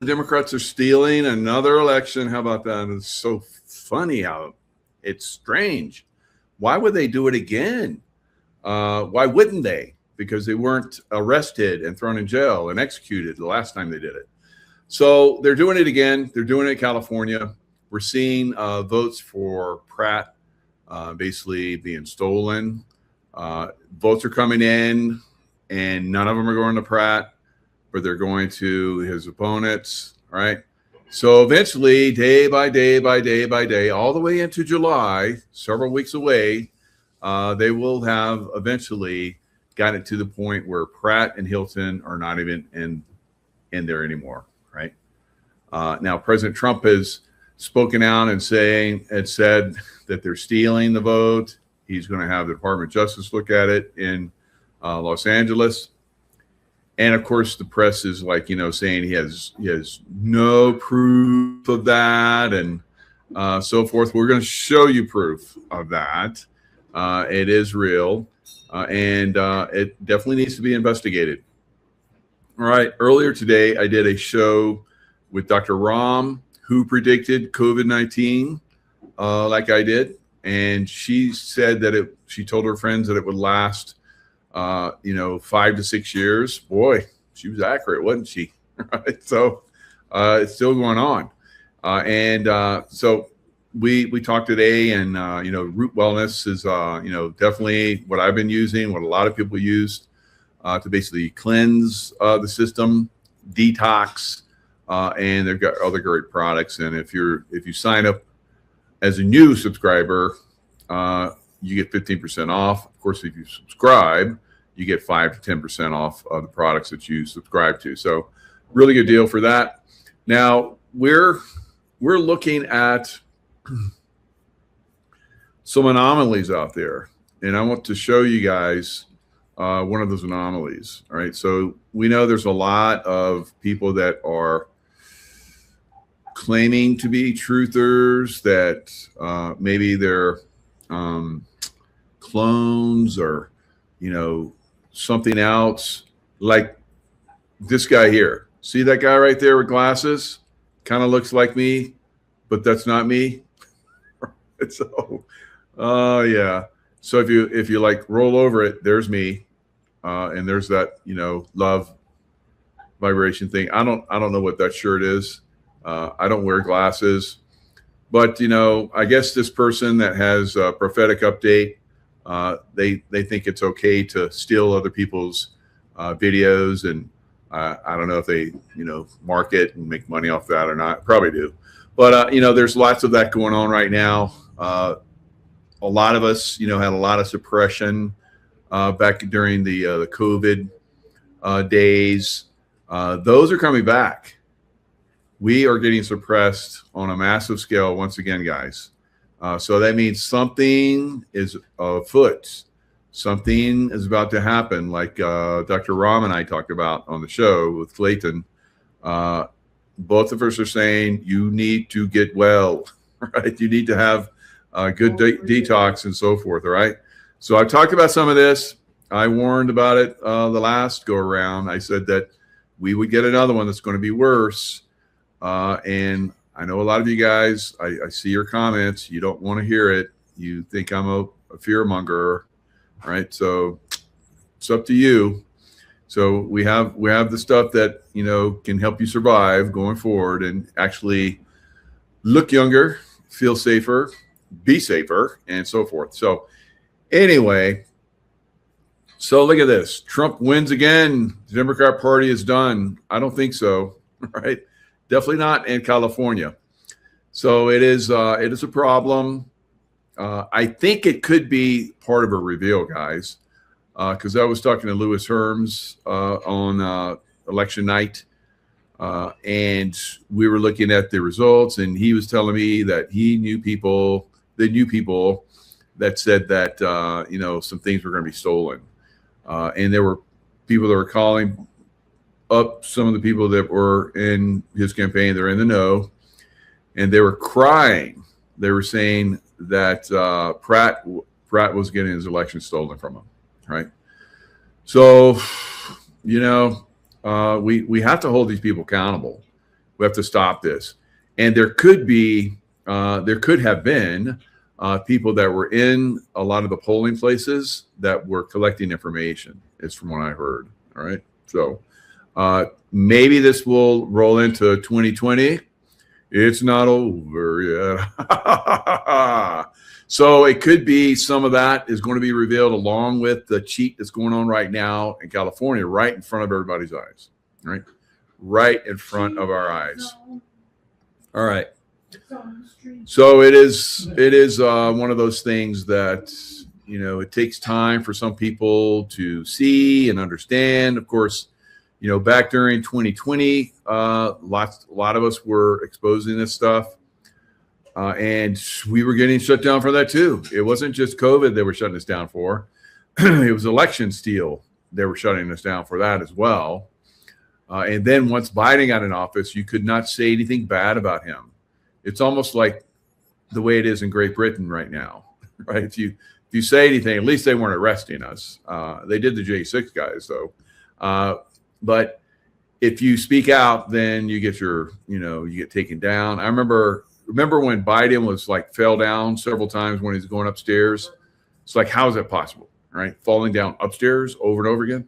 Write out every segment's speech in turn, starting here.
The Democrats are stealing another election. How about that? It's so funny how it's strange. Why would they do it again? Why wouldn't they? Because they weren't arrested and thrown in jail and executed the last time they did it. So they're doing it again. They're doing it in California. We're seeing votes for Pratt basically being stolen. Votes are coming in, and none of them are going to Pratt, but they're going to his opponents, right? So eventually, day by day by day by day, all the way into July, several weeks away, they will have eventually gotten to the point where Pratt and Hilton are not even in there anymore, right? Now, President Trump has spoken out and said that they're stealing the vote. He's going to have the Department of Justice look at it in Los Angeles. And of course, the press is like, saying he has no proof of that and so forth. We're going to show you proof of that. It is real, and it definitely needs to be investigated. All right. Earlier today, I did a show with Dr. Ram, who predicted COVID-19 like I did. And she said that she told her friends that it would last 5 to 6 years. Boy, she was accurate, wasn't she? Right. So it's still going on. So we talked today, and Root Wellness is definitely what I've been using, what a lot of people use to basically cleanse the system, detox, and they've got other great products. And if you sign up as a new subscriber, you get 15% off. Of course, if you subscribe, you get 5 to 10% off of the products that you subscribe to. So really good deal for that. Now we're looking at some anomalies out there, and I want to show you guys one of those anomalies. All right. So we know there's a lot of people that are claiming to be truthers, that maybe they're clones or something else, like this guy here. See that guy right there with glasses? Kind of looks like me, but that's not me. So yeah. So if you like roll over it, there's me, and there's that love vibration thing. I don't know what that shirt is. I don't wear glasses, but I guess this person that has a prophetic update, they think it's okay to steal other people's videos, and I don't know if they market and make money off that or not. Probably do, but there's lots of that going on right now. A lot of us had a lot of suppression back during the COVID days. Those are coming back. We are getting suppressed on a massive scale once again, guys. So that means something is afoot. Something is about to happen, like Dr. Ram and I talked about on the show with Clayton. Both of us are saying you need to get well, right? You need to have a good detox and so forth, all right? So I've talked about some of this. I warned about it the last go around. I said that we would get another one that's going to be worse. And I know a lot of you guys, I see your comments. You don't want to hear it. You think I'm a fear monger, right? So it's up to you. So we have the stuff that, can help you survive going forward and actually look younger, feel safer, be safer, and so forth. So anyway, so look at this. Trump wins again. The Democrat Party is done. I don't think so, right? Definitely not in California. So it is a problem. I think it could be part of a reveal, guys, because I was talking to Louis Herms on election night, and we were looking at the results, and he was telling me that they knew people that said that some things were going to be stolen, and there were people that were calling up some of the people that were in his campaign. They're in the know, and they were crying. They were saying that Pratt was getting his election stolen from him, right? So, we have to hold these people accountable. We have to stop this. And there could have been people that were in a lot of the polling places that were collecting information, is from what I heard. All right. So maybe this will roll into 2020. It's not over yet. So it could be some of that is going to be revealed along with the cheat that's going on right now in California, right in front of everybody's eyes, right? Right in front of our eyes. All right. So it is one of those things that, it takes time for some people to see and understand. Of course, back during 2020, a lot of us were exposing this stuff. And we were getting shut down for that too. It wasn't just COVID they were shutting us down for. It was election steal. They were shutting us down for that as well. And then once Biden got in office, you could not say anything bad about him. It's almost like the way it is in Great Britain right now, right? If you say anything, at least they weren't arresting us. They did the J6 guys though. But if you speak out, then you get you get taken down. I remember when Biden was fell down several times when he was going upstairs. It's like, how is that possible? Right? Falling down upstairs over and over again.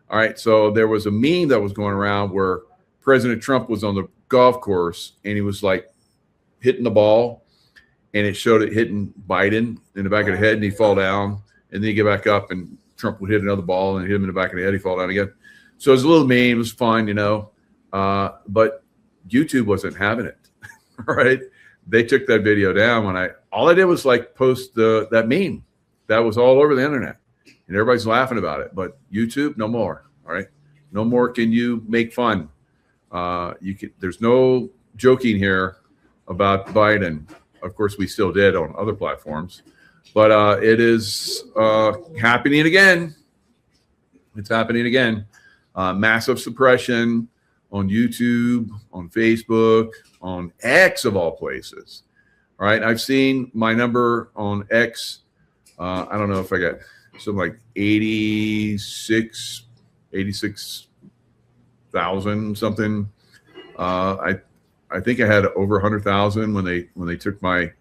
All right. So there was a meme that was going around where President Trump was on the golf course and he was hitting the ball, and it showed it hitting Biden in the back of the head, and he'd fall down, and then he'd get back up, and Trump would hit another ball and hit him in the back of the head. He'd fall down again. So it was a little meme. It was fun, but YouTube wasn't having it. Right? They took that video down all I did was post that meme that was all over the internet, and everybody's laughing about it. But YouTube, no more. All right, no more can you make fun. There's no joking here about Biden. Of course, we still did on other platforms, but it is happening again. It's happening again. Massive suppression on YouTube, on Facebook, on X of all places. All right. I've seen my number on X. I don't know if I got something like 86,000 something. I think I had over 100,000 when they took my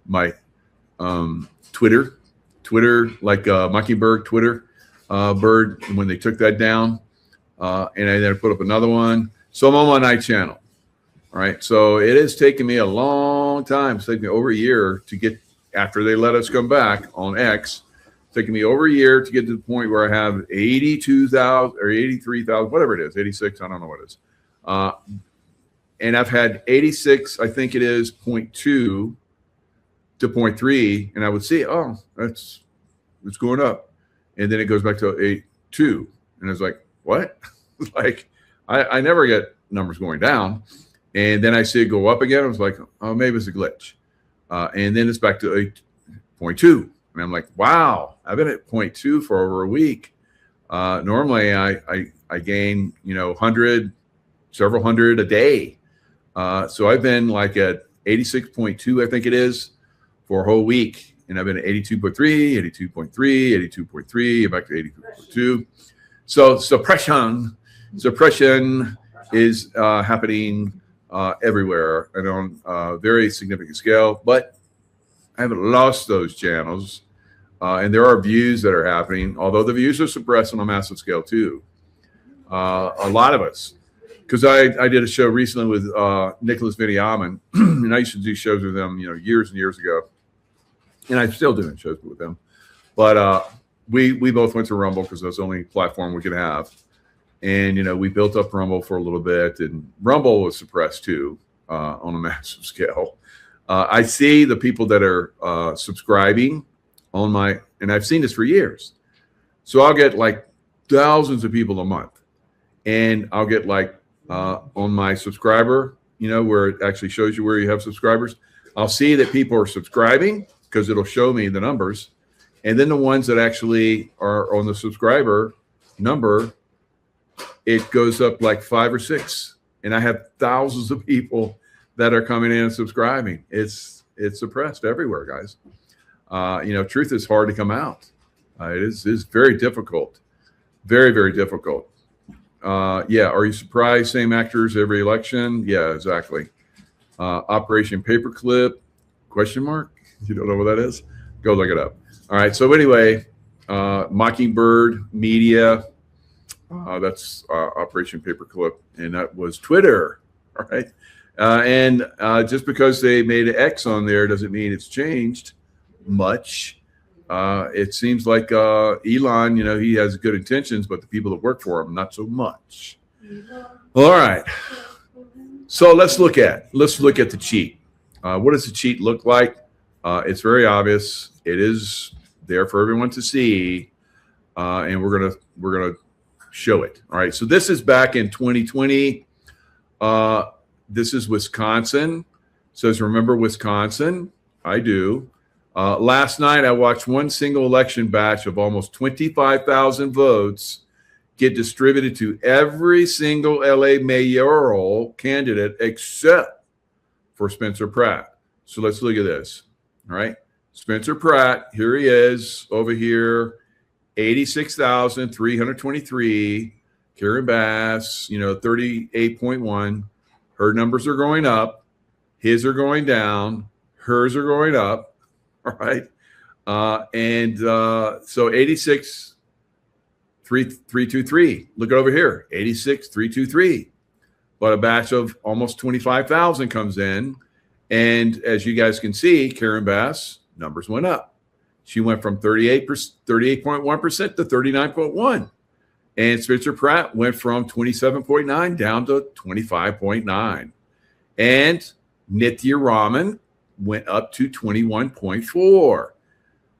my Twitter like Mockingbird Twitter bird when they took that down. And I then put up another one. So I'm on my channel. All right. So it has taken me a long time. It's taken me over a year to get, after they let us come back on X, it's taken me over a year to get to the point where I have 82,000 or 83,000, whatever it is, 86, I don't know what it is. And I've had 86, I think it is 0.2 to 0.3. And I would see, it's going up. And then it goes back to 8.2. And it's like, what? I never get numbers going down. And then I see it go up again. I was like, oh, maybe it's a glitch. And then it's back to 8.2. And I'm like, wow, I've been at 0.2 for over a week. Normally I gain, 100, several hundred a day. So I've been at 86.2, I think it is, for a whole week. And I've been at 82.3, 82.3, 82.3, back to 82.2. So suppression is happening everywhere and on a very significant scale. But I haven't lost those channels. And there are views that are happening, although the views are suppressed on a massive scale too. A lot of us. Because I did a show recently with Nicholas Viniaman, and I used to do shows with him, years and years ago. And I'm still doing shows with him. But we both went to Rumble because that's the only platform we could have. And, we built up Rumble for a little bit. And Rumble was suppressed too on a massive scale. I see the people that are subscribing on and I've seen this for years. So I'll get thousands of people a month. And I'll get on my subscriber, where it actually shows you where you have subscribers. I'll see that people are subscribing because it'll show me the numbers. And then the ones that actually are on the subscriber number, it goes up 5 or 6. And I have thousands of people that are coming in and subscribing. It's suppressed everywhere, guys. Truth is hard to come out. It is very difficult. Very, very difficult. Yeah. Are you surprised? Same actors every election? Yeah, exactly. Operation Paperclip? Question mark? You don't know what that is? Go look it up. All right. So anyway, Mockingbird Media. That's Operation Paperclip, and that was Twitter. All right. And just because they made an X on there doesn't mean it's changed much. It seems like Elon, he has good intentions, but the people that work for him, not so much. All right. So let's look at the cheat. What does the cheat look like? It's very obvious. It is there for everyone to see, and we're gonna show it. All right. So this is back in 2020. This is Wisconsin. It says, remember Wisconsin? I do. Last night, I watched one single election batch of almost 25,000 votes get distributed to every single LA mayoral candidate except for Spencer Pratt. So let's look at this. All right. Spencer Pratt, here he is over here, 86,323. Karen Bass, 38.1. Her numbers are going up. His are going down. Hers are going up. All right. So 86,323. Look over here. 86,323. But a batch of almost 25,000 comes in. And as you guys can see, Karen Bass numbers went up. She went from 38.1% to 39.1%. And Spencer Pratt went from 27.9 down to 25.9. And Nithya Raman went up to 21.4.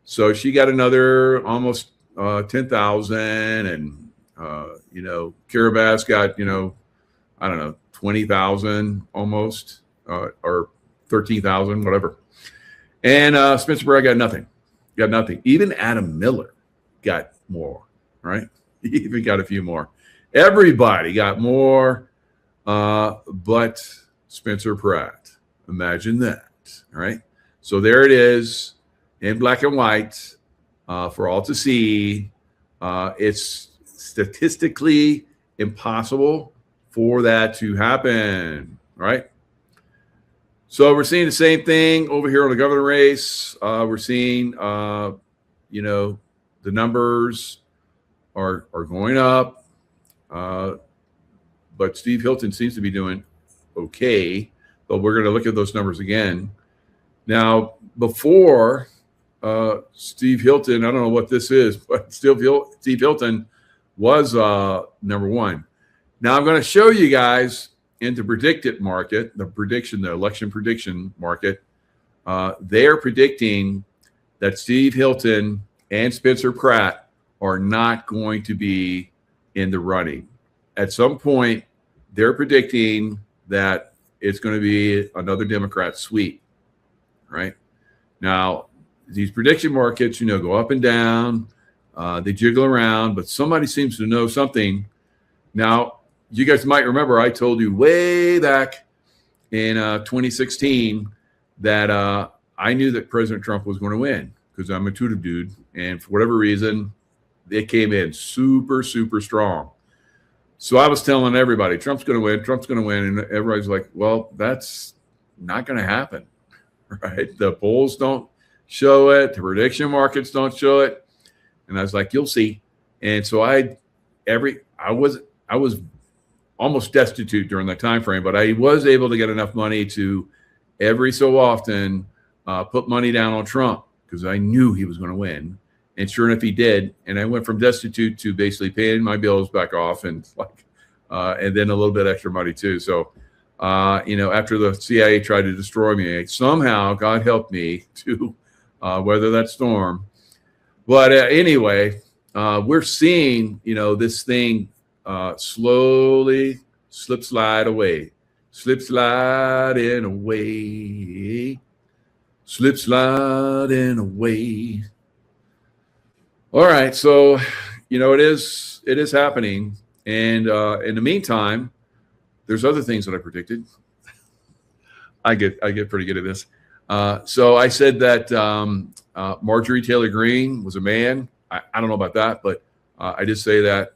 So she got another almost 10,000. And, Kara Bass got, 20,000 almost, or 13,000, whatever. And Spencer Pratt got nothing. Even Adam Miller got more, right? He even got a few more. Everybody got more, but Spencer Pratt. Imagine that. All right. So there it is in black and white for all to see. It's statistically impossible for that to happen. All right. So we're seeing the same thing over here on the governor race. We're seeing, the numbers are going up, but Steve Hilton seems to be doing okay. But we're going to look at those numbers again. Now, before Steve Hilton, I don't know what this is, but Steve Hilton was number one. Now I'm going to show you guys in the predicted market, the election prediction market. They are predicting that Steve Hilton and Spencer Pratt are not going to be in the running. At some point, they're predicting that it's going to be another Democrat sweep, right? Now, these prediction markets, go up and down. They jiggle around, but somebody seems to know something. Now, you guys might remember I told you way back in 2016 that I knew that President Trump was going to win because I'm a intuitive dude. And for whatever reason, they came in super, super strong. So I was telling everybody, Trump's going to win. And everybody's like, well, that's not going to happen, right? The polls don't show it. The prediction markets don't show it. And I was like, you'll see. And so I was almost destitute during that time frame, but I was able to get enough money to every so often put money down on Trump because I knew he was going to win. And sure enough, he did. And I went from destitute to basically paying my bills back off and and then a little bit extra money too. So, after the CIA tried to destroy me, somehow God helped me to weather that storm. But anyway, we're seeing, this thing slowly sliding away. All right, so it is happening, and in the meantime, there's other things that I predicted. I get pretty good at this. So I said that Marjorie Taylor Greene was a man. I don't know about that, but I did say that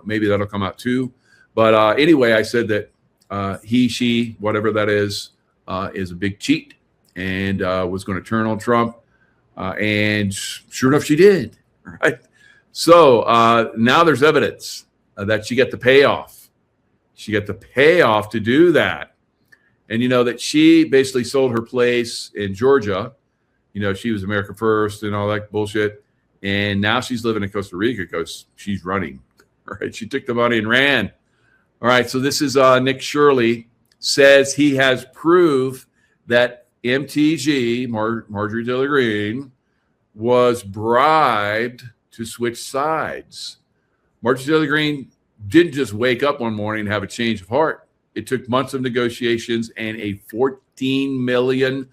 maybe that'll come out too. But anyway, I said that he, she, whatever that is a big cheat and was going to turn on Trump. And sure enough, she did. Right. So now there's evidence that she got the payoff. She got the payoff to do that. And, that she basically sold her place in Georgia. She was America First and all that bullshit. And now she's living in Costa Rica because she's running. All right. She took the money and ran. All right. So this is Nick Shirley says he has proof that MTG, Marjorie Taylor Greene, was bribed to switch sides. Marjorie Taylor Greene didn't just wake up one morning and have a change of heart. It took months of negotiations and a $14 million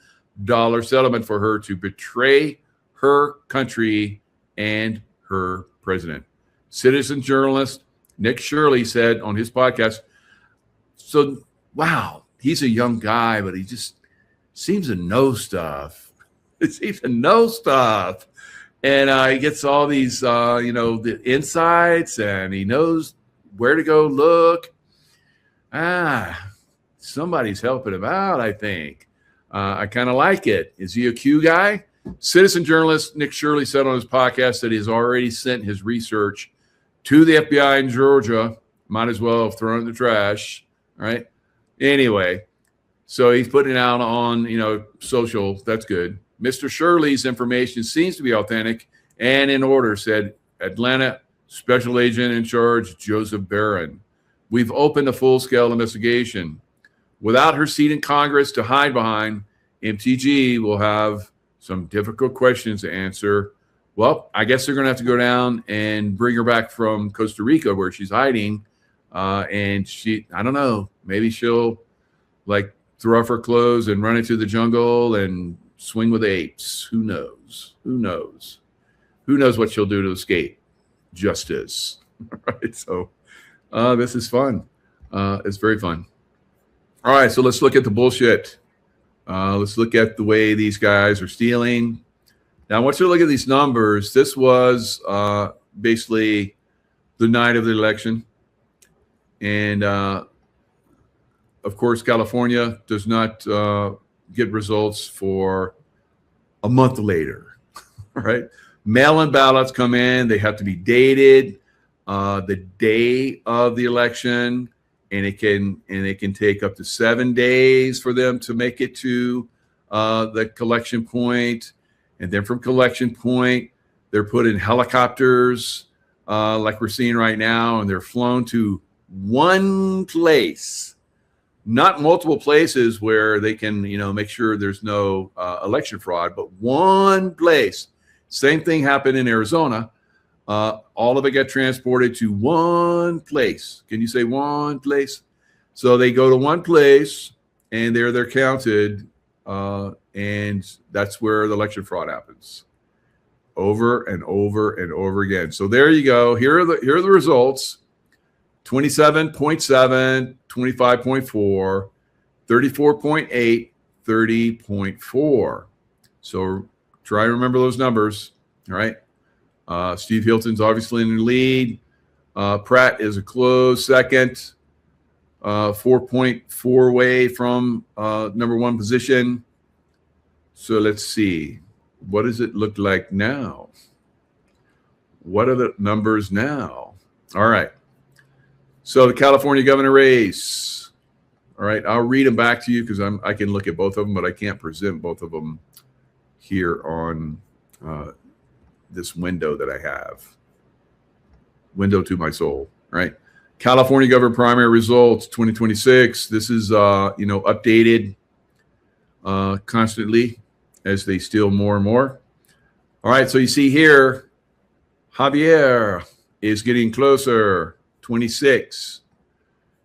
settlement for her to betray her country and her president. Citizen journalist Nick Shirley said on his podcast, so, wow, he's a young guy, but he just seems to know stuff. He seems to know stuff. And he gets all these, the insights, and he knows where to go look. Somebody's helping him out, I think. I kind of like it. Is he a Q guy? Citizen journalist Nick Shirley said on his podcast that he has already sent his research to the FBI in Georgia. Might as well have thrown it in the trash, right? Anyway, so he's putting it out on, social. That's good. Mr. Shirley's information seems to be authentic and in order, said Atlanta Special Agent in Charge Joseph Barron. We've opened a full-scale investigation. Without her seat in Congress to hide behind, MTG will have some difficult questions to answer. Well, I guess they're going to have to go down and bring her back from Costa Rica where she's hiding. And I don't know, maybe she'll throw off her clothes and run into the jungle and swing with apes. Who knows? Who knows? Who knows what she'll do to escape justice? Right. So this is fun. It's very fun. All right. So let's look at the bullshit. Let's look at the way these guys are stealing. Now, I want you to look at these numbers. This was basically the night of the election. And, of course, California does not get results for a month later, right? Mail-in ballots come in. They have to be dated the day of the election, and it can take up to 7 days for them to make it to the collection point. And then from collection point, they're put in helicopters like we're seeing right now, and they're flown to one place, not multiple places where they can, make sure there's no election fraud, but one place. Same thing happened in Arizona. All of it got transported to one place. Can you say one place? So they go to one place, and they're counted, and that's where the election fraud happens, over and over and over again. So there you go. Here are the results: 27.7, 25.4, 34.8, 30.4. So try to remember those numbers. All right. Steve Hilton's obviously in the lead. Pratt is a close second, 4.4 away from number one position. So let's see. What does it look like now? What are the numbers now? All right. So the California governor race. All right. I'll read them back to you because I can look at both of them, but I can't present both of them here on this window that I have. Window to my soul, right? California governor primary results 2026. This is updated constantly as they steal more and more. All right, so you see here, Javier is getting closer, 26.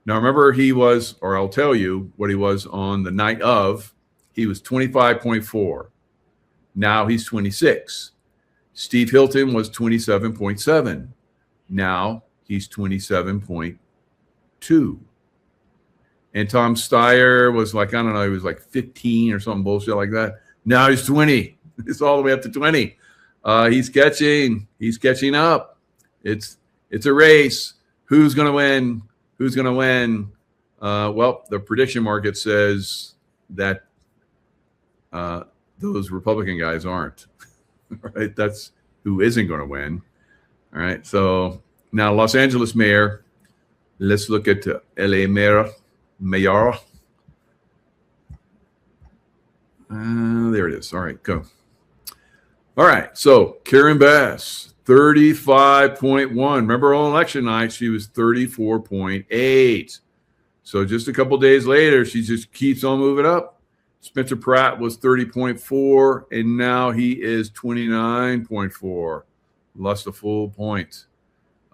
Now remember, he was, or I'll tell you what he was on the night of. He was 25.4. Now he's 26. Steve Hilton was 27.7. Now he's 27.2. And Tom Steyer was he was like 15 or something bullshit like that. Now he's 20. It's all the way up to 20. He's catching up. It's a race. Who's going to win who's going to win? Well, the prediction market says that those Republican guys aren't. Right? That's who isn't going to win. All right. So now Los Angeles mayor. Let's look at LA mayor. There it is. All right, go. All right. So Karen Bass, 35.1. Remember on election night, she was 34.8. So just a couple days later, she just keeps on moving up. Spencer Pratt was 30.4, and now he is 29.4. Lost a full point.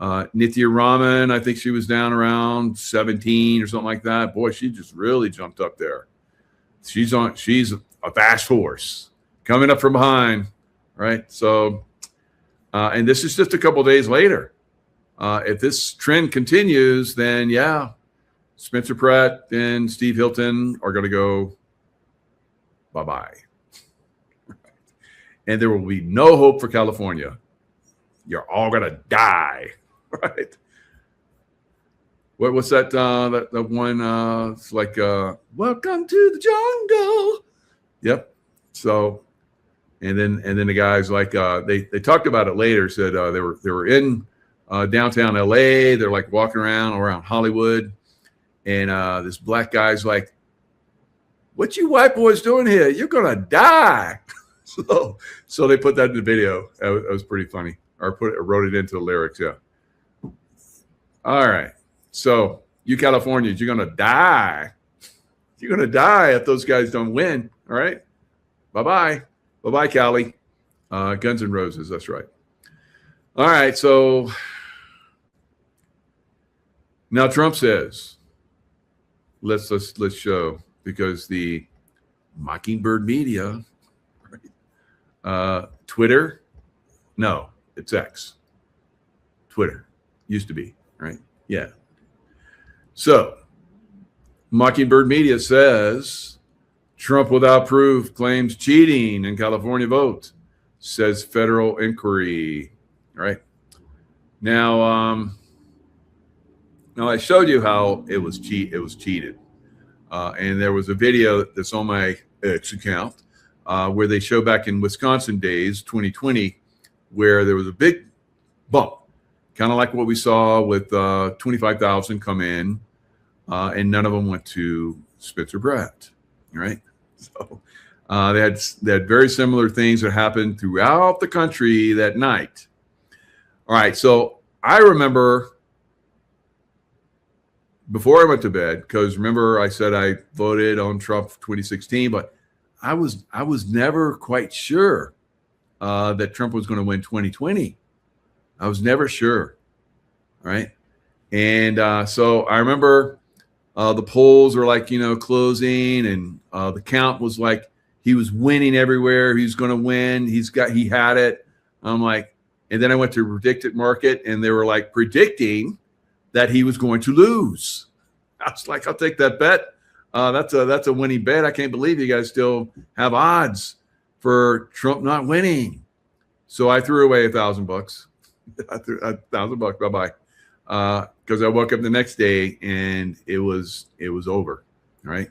Nithya Raman, I think she was down around 17 or something like that. Boy, she just really jumped up there. She's a fast horse coming up from behind, right? So, and this is just a couple days later. If this trend continues, then yeah, Spencer Pratt and Steve Hilton are going to go bye-bye. And there will be no hope for California. You're all going to die. Right. What's that? That one? It's like "Welcome to the Jungle." Yep. So, and then the guys like they talked about it later. Said they were in downtown LA. They're like walking around Hollywood, and this black guy's like, "What you white boys doing here? You're gonna die." So they put that in the video. That was pretty funny. Or wrote it into the lyrics. Yeah. All right. So you Californians, you're going to die. You're going to die if those guys don't win. All right. Bye-bye. Bye-bye, Cali. Guns N' Roses. That's right. All right. So now Trump says, let's show, because the Mockingbird media, right? Twitter, no, it's X. Twitter used to be. Right? Yeah. So, Mockingbird Media says Trump without proof claims cheating in California vote, says federal inquiry. All right. Now, I showed you how it was cheated, and there was a video that's on my X account where they show back in Wisconsin days, 2020, where there was a big bump. Kind of like what we saw with 25,000 come in, and none of them went to Spencer Pratt, right? So they had very similar things that happened throughout the country that night. All right, so I remember before I went to bed, because remember I said I voted on Trump 2016, but I was never quite sure that Trump was going to win 2020. I was never sure, right? And so I remember the polls were like, closing, and the count was like he was winning everywhere. He's going to win. He had it. I'm like, and then I went to Predicted Market, and they were like predicting that he was going to lose. I was like, I'll take that bet. That's a winning bet. I can't believe you guys still have odds for Trump not winning. So I threw away $1,000. I threw $1,000. Bye-bye. Because I woke up the next day and it was over. Right.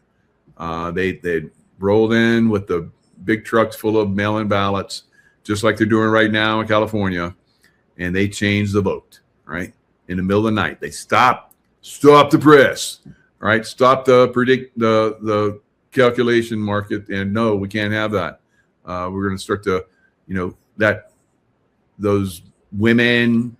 They rolled in with the big trucks full of mail-in ballots, just like they're doing right now in California. And they changed the vote, right? In the middle of the night. They stop the press, right? Stop the calculation market. And no, we can't have that. We're going to start to, those women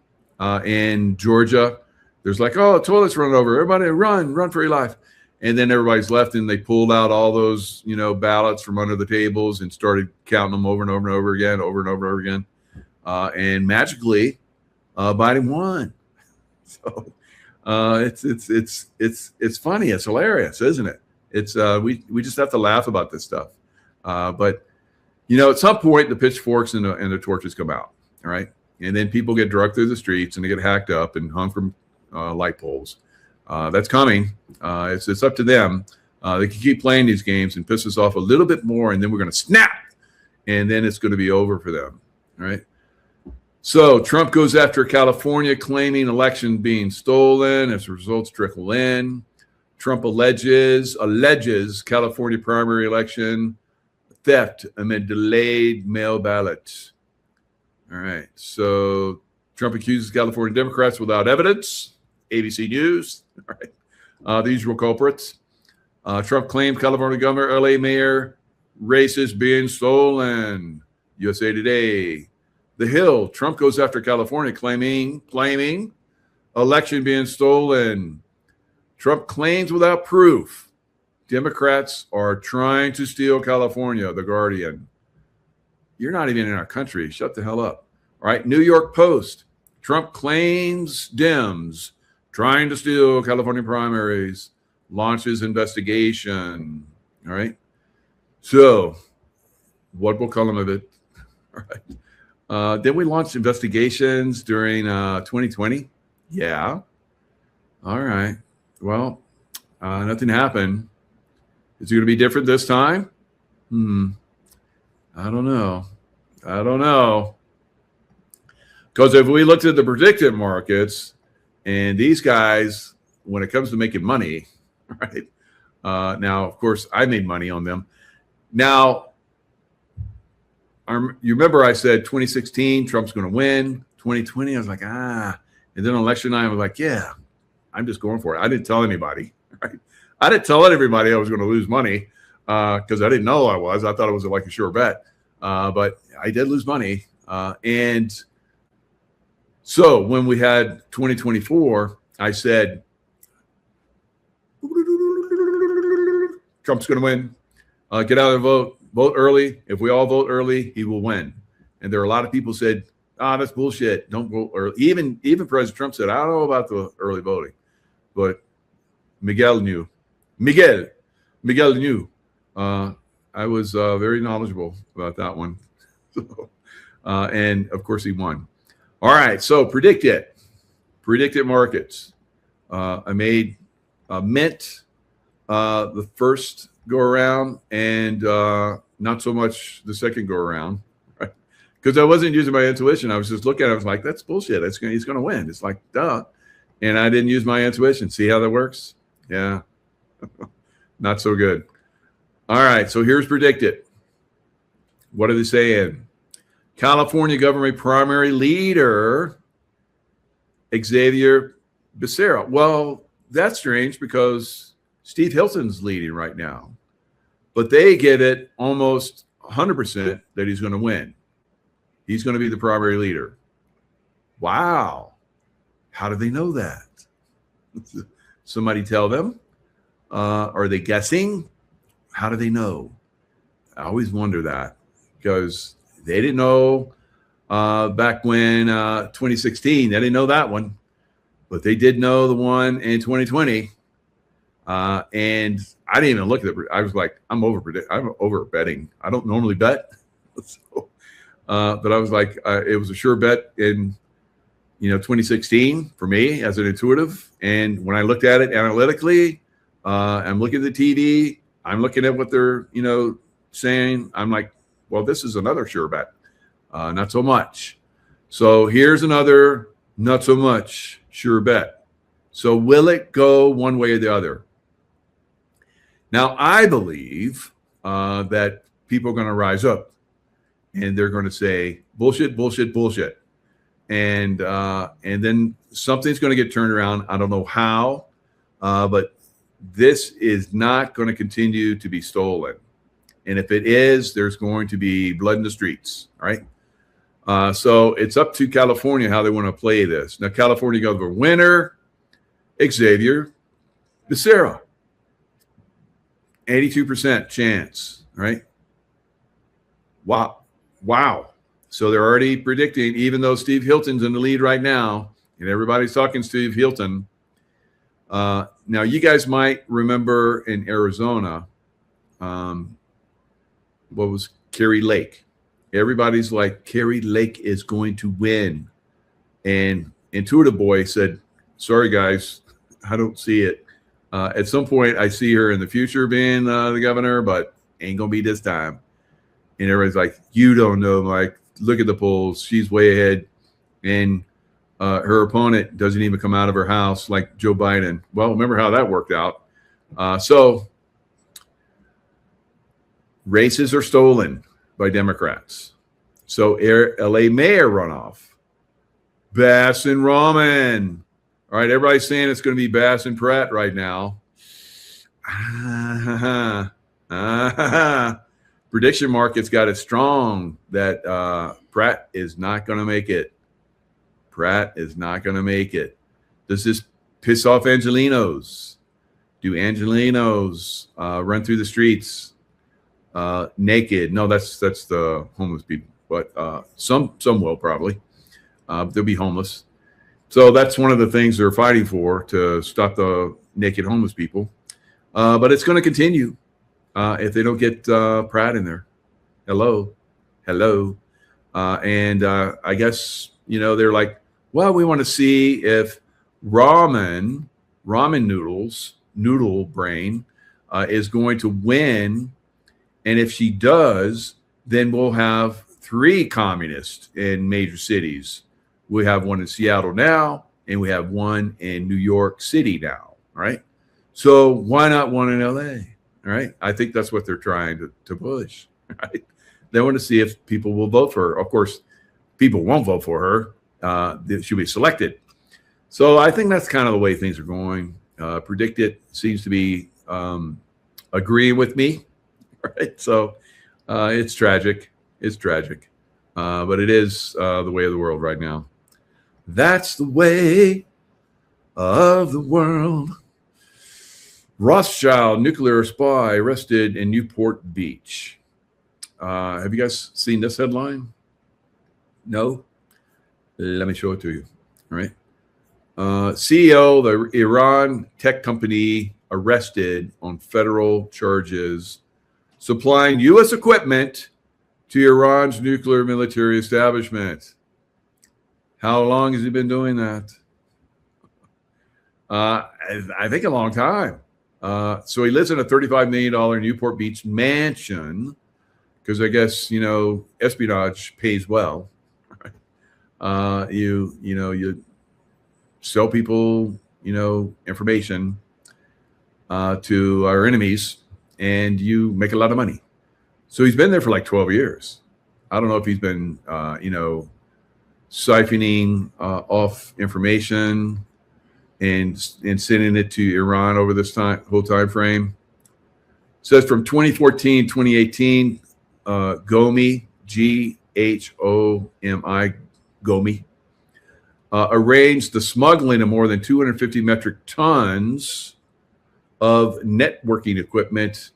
in Georgia, there's like, oh, toilets run over. Everybody run for your life. And then everybody's left, and they pulled out all those, ballots from under the tables and started counting them over and over and over again. And magically, Biden won. So it's funny. It's hilarious, isn't it? It's we just have to laugh about this stuff. But at some point, the pitchforks and the torches come out. All right. And then people get dragged through the streets and they get hacked up and hung from light poles. That's coming. It's up to them. They can keep playing these games and piss us off a little bit more, and then we're going to snap, and then it's going to be over for them. All right. So Trump goes after California, claiming election being stolen as results trickle in. Trump alleges California primary election theft amid delayed mail ballots. All right. So Trump accuses California Democrats without evidence. ABC News. All right. The usual culprits. Trump claimed California governor, LA mayor races being stolen. USA Today. The Hill. Trump goes after California, claiming election being stolen. Trump claims without proof Democrats are trying to steal California. The Guardian. You're not even in our country. Shut the hell up. All right. New York Post. Trump claims Dems trying to steal California primaries. Launches investigation. All right. So, what will come of it? All right. Then we launched investigations during 2020. Yeah. All right. Well, nothing happened. Is it going to be different this time? I don't know. Because if we looked at the predictive markets, and these guys, when it comes to making money, right? Now, of course, I made money on them. Now, you remember I said 2016, Trump's going to win. 2020, I was like, And then election night, I was like, yeah, I'm just going for it. I didn't tell anybody, right? I didn't tell everybody I was going to lose money because I didn't know I was. I thought it was like a sure bet. But I did lose money. And so when we had 2024, I said, Trump's going to win. Get out and vote early. If we all vote early, he will win. And there are a lot of people said, that's bullshit. Don't vote early. Even President Trump said, I don't know about the early voting. But Miguel knew. I was very knowledgeable about that one. So, and, of course, he won. All right, so predict it markets. I made Mint the first go around and not so much the second go around, right? Because I wasn't using my intuition. I was just looking at it. I was like, that's bullshit. He's going to win. It's like, duh. And I didn't use my intuition. See how that works? Yeah. Not so good. All right, so here's predicted. What are they saying? California government primary leader, Xavier Becerra. Well, that's strange because Steve Hilton's leading right now. But they get it almost 100% that he's going to win. He's going to be the primary leader. Wow. How do they know that? Somebody tell them? Are they guessing? How do they know? I always wonder that because they didn't know back when 2016. They didn't know that one, but they did know the one in 2020. And I didn't even look at it. I was like, I'm over betting. I don't normally bet. So, but I was like, it was a sure bet in 2016 for me as an intuitive. And when I looked at it analytically, I'm looking at the TV. I'm looking at what they're, saying. I'm like, well, this is another sure bet. Not so much. So here's another not so much sure bet. So will it go one way or the other? Now, I believe that people are going to rise up and they're going to say bullshit, bullshit, bullshit. And then something's going to get turned around. I don't know how, but this is not going to continue to be stolen. And if it is, there's going to be blood in the streets. All right. So it's up to California how they want to play this. Now, California governor winner, Xavier Becerra. 82% chance. Right. Wow. So they're already predicting, even though Steve Hilton's in the lead right now, and everybody's talking Steve Hilton. Now, you guys might remember in Arizona, what was Kerry Lake? Everybody's like, Kerry Lake is going to win. And Intuitive Boy said, sorry, guys, I don't see it. At some point, I see her in the future being the governor, but ain't going to be this time. And everybody's like, you don't know, Mike. Look at the polls. She's way ahead. and her opponent doesn't even come out of her house, like Joe Biden. Well, remember how that worked out. So races are stolen by Democrats. So LA mayor runoff, Bass and Rahman. All right, everybody's saying it's going to be Bass and Pratt right now. Prediction markets got it strong that Pratt is not going to make it. Pratt is not going to make it. Does this piss off Angelenos? Do Angelenos run through the streets naked? No, that's the homeless people, but some will probably. They'll be homeless. So that's one of the things they're fighting for, to stop the naked homeless people. But it's going to continue if they don't get Pratt in there. Hello. And I guess, they're like, well, we want to see if ramen noodles, noodle brain, is going to win. And if she does, then we'll have 3 communists in major cities. We have one in Seattle now, and we have one in New York City now, right? So why not one in LA, all right? I think that's what they're trying to push, right? They want to see if people will vote for her. Of course, people won't vote for her. She'll be selected. So I think that's kind of the way things are going. Predict It seems to be agreeing with me, right? So it's tragic. It's tragic. But it is the way of the world right now. That's the way of the world. Rothschild nuclear spy arrested in Newport Beach. Have you guys seen this headline? No? Let me show it to you. All right. CEO of the Iran tech company arrested on federal charges supplying U.S. equipment to Iran's nuclear military establishment. How long has he been doing that? I think a long time. So he lives in a $35 million Newport Beach mansion because I guess, espionage pays well. You sell people, information to our enemies, and you make a lot of money. So he's been there for like 12 years. I don't know if he's been, siphoning off information and sending it to Iran over this whole time frame. It says from 2014, 2018, Gomi, Ghomi, Gomi, arranged the smuggling of more than 250 metric tons of networking equipment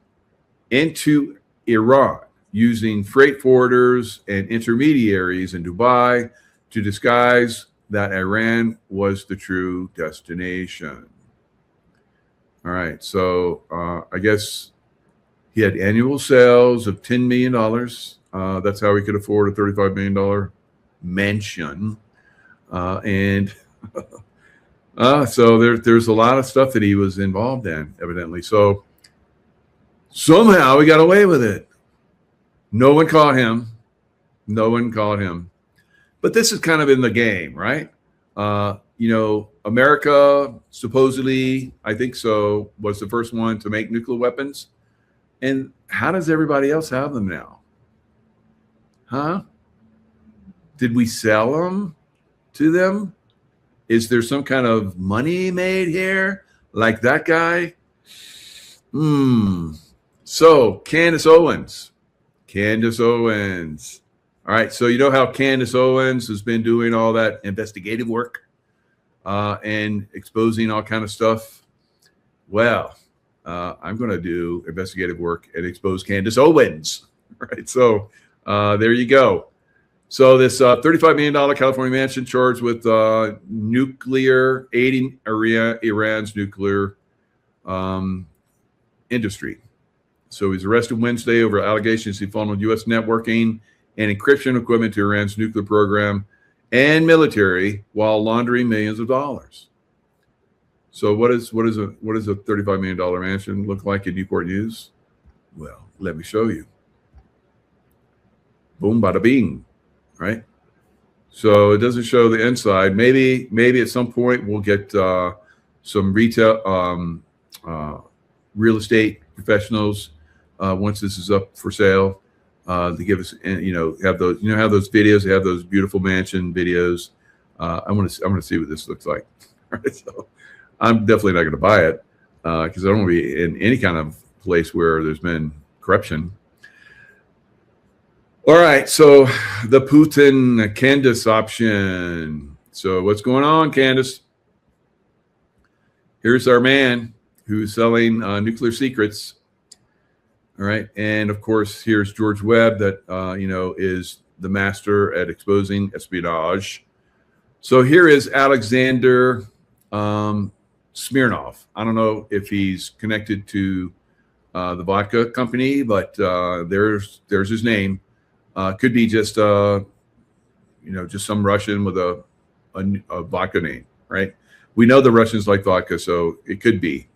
into Iran using freight forwarders and intermediaries in Dubai to disguise that Iran was the true destination. All right, so I guess he had annual sales of $10 million. That's how he could afford a $35 million mansion. And so there's a lot of stuff that he was involved in, evidently. So somehow he got away with it. No one caught him. But this is kind of in the game, right? America supposedly, I think so, was the first one to make nuclear weapons. And how does everybody else have them now? Huh? Did we sell them to them? Is there some kind of money made here? Like that guy? So Candace Owens. All right, so you know how Candace Owens has been doing all that investigative work and exposing all kind of stuff? Well, I'm going to do investigative work and expose Candace Owens. All right, so there you go. So this $35 million California mansion charged with nuclear, aiding Iran's nuclear industry. So he's arrested Wednesday over allegations he funneled U.S. networking and encryption equipment to Iran's nuclear program and military while laundering millions of dollars. So what does a $35 million mansion look like in Newport News? Well, let me show you. Boom, bada bing, right? So it doesn't show the inside. Maybe at some point we'll get some retail real estate professionals once this is up for sale to give us, have those, have those videos. They have those beautiful mansion videos. I want to see what this looks like. All right, so I'm definitely not going to buy it because I don't want to be in any kind of place where there's been corruption. All right, so the Putin Candace option. So what's going on, Candace? Here's our man who's selling nuclear secrets. All right, and of course, here's George Webb that is the master at exposing espionage. So here is Alexander Smirnov. I don't know if he's connected to the vodka company, but there's his name. Could be just just some Russian with a vodka name, right? We know the Russians like vodka, so it could be.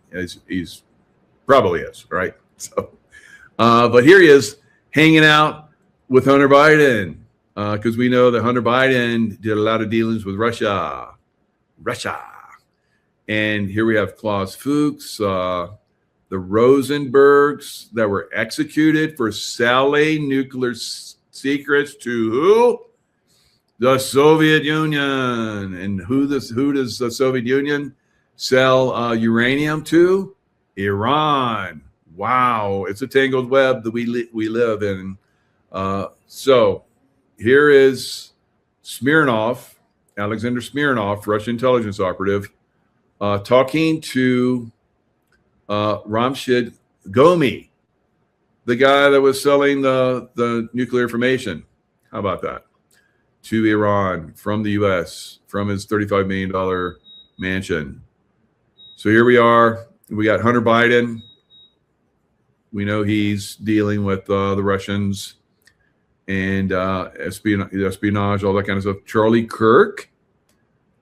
He's probably is, right? So, but here he is hanging out with Hunter Biden because we know that Hunter Biden did a lot of dealings with Russia. And here we have Klaus Fuchs, the Rosenbergs that were executed for selling nuclear secrets to who? The Soviet Union. And who does the Soviet Union sell uranium to? Iran. Wow, it's a tangled web that we live in. So here is Smirnov, Alexander Smirnov, Russian intelligence operative, talking to Ramshid Gomi, the guy that was selling the nuclear information. How about that? To Iran from the U.S., from his $35 million mansion. So here we are. We got Hunter Biden. We know he's dealing with the Russians and espionage, all that kind of stuff. Charlie Kirk,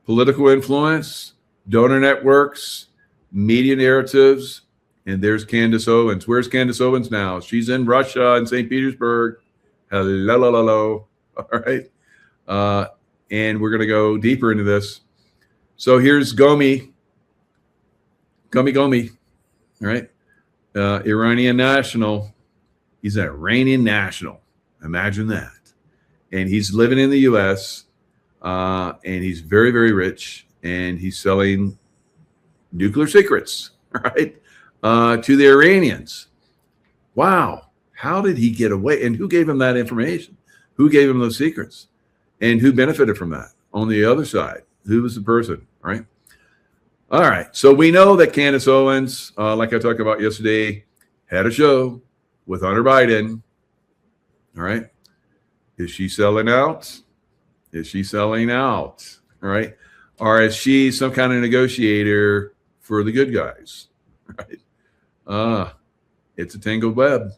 political influence, donor networks, media narratives. And there's Candace Owens. Where's Candace Owens now? She's in Russia, in St. Petersburg. Hello. All right. And we're going to go deeper into this. So here's Gomi. All right. Iranian national. He's an Iranian national. Imagine that. And he's living in the U.S. And he's very, very rich. And he's selling nuclear secrets, right? To the Iranians. Wow. How did he get away? And who gave him that information? Who gave him those secrets? And who benefited from that on the other side? Who was the person, right? All right. So we know that Candace Owens, like I talked about yesterday, had a show with Hunter Biden. All right. Is she selling out? All right. Or is she some kind of negotiator for the good guys? Right. It's a tangled web.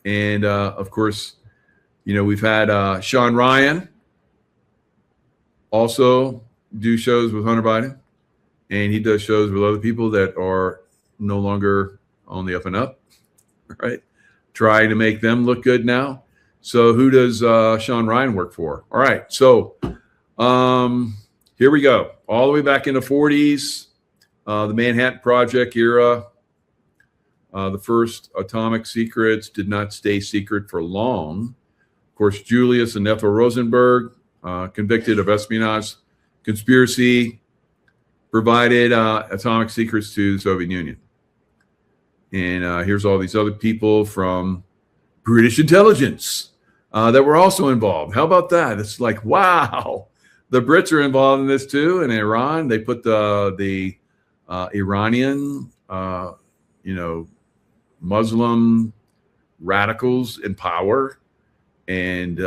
And of course, we've had Sean Ryan also do shows with Hunter Biden. And he does shows with other people that are no longer on the up and up, right? Trying to make them look good now. So who does Sean Ryan work for? All right. So here we go. All the way back in the 40s, the Manhattan Project era. The first atomic secrets did not stay secret for long. Of course, Julius and Ethel Rosenberg, convicted of espionage conspiracy, provided atomic secrets to the Soviet Union. And here's all these other people from British intelligence that were also involved. How about that? It's like, wow, the Brits are involved in this too. And Iran, they put the Iranian, Muslim radicals in power, and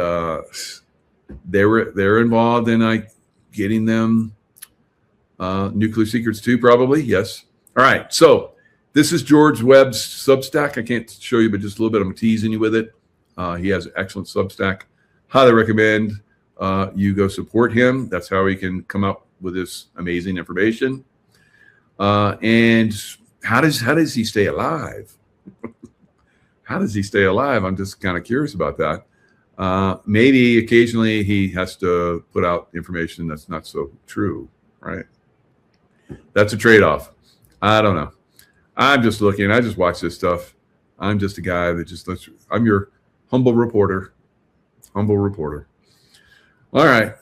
they're involved in getting them nuclear secrets too, probably. Yes. All right. So this is George Webb's Substack. I can't show you, but just a little bit. I'm teasing you with it. He has an excellent Substack. Highly recommend you go support him. That's how he can come up with this amazing information. And how does he stay alive? How does he stay alive? I'm just kind of curious about that. Maybe occasionally he has to put out information that's not so true, right? That's a trade-off. I don't know. I'm just looking. I just watch this stuff. I'm just a guy that just lets. I'm your humble reporter. Humble reporter. All right.